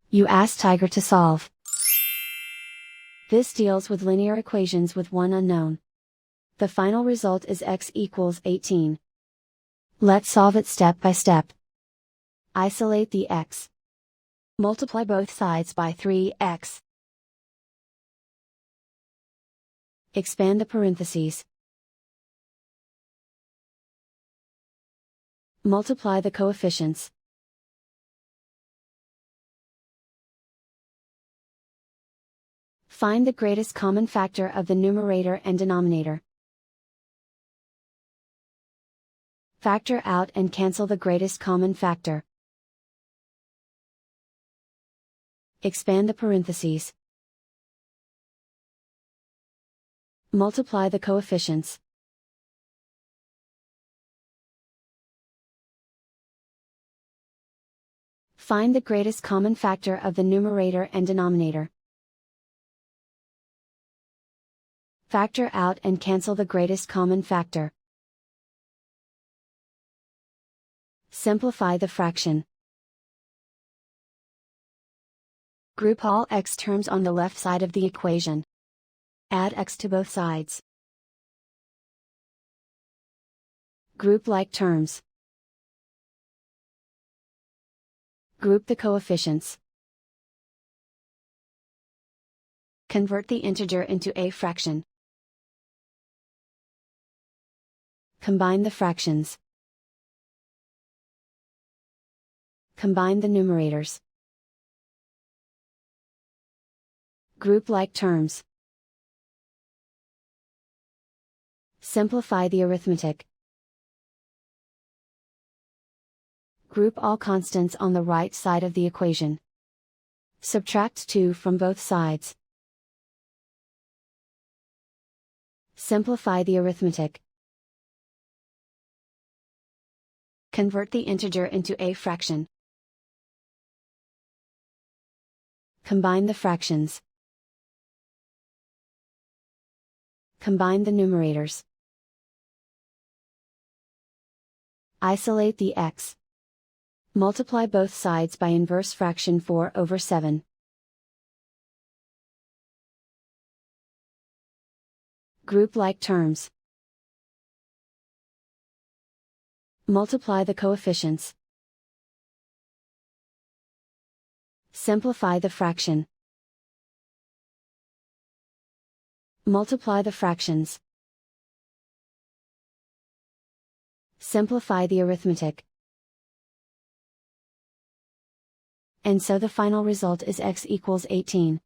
You ask Tiger to solve. This deals with linear equations with one unknown. The final result is x equals 18. Let's solve it step by step. Isolate the x. Multiply both sides by 3x. Expand the parentheses. Multiply the coefficients. Find the greatest common factor of the numerator and denominator. Factor out and cancel the greatest common factor. Expand the parentheses. Multiply the coefficients. Find the greatest common factor of the numerator and denominator. Factor out and cancel the greatest common factor. Simplify the fraction. Group all x terms on the left side of the equation. Add x to both sides. Group like terms. Group the coefficients. Convert the integer into a fraction. Combine the fractions. Combine the numerators. Group like terms. Simplify the arithmetic. Group all constants on the right side of the equation. Subtract 2 from both sides. Simplify the arithmetic. Convert the integer into a fraction. Combine the fractions. Combine the numerators. Isolate the x. Multiply both sides by inverse fraction 4/7. Group like terms. Multiply the coefficients. Simplify the fraction. Multiply the fractions. Simplify the arithmetic. And so the final result is x equals 18.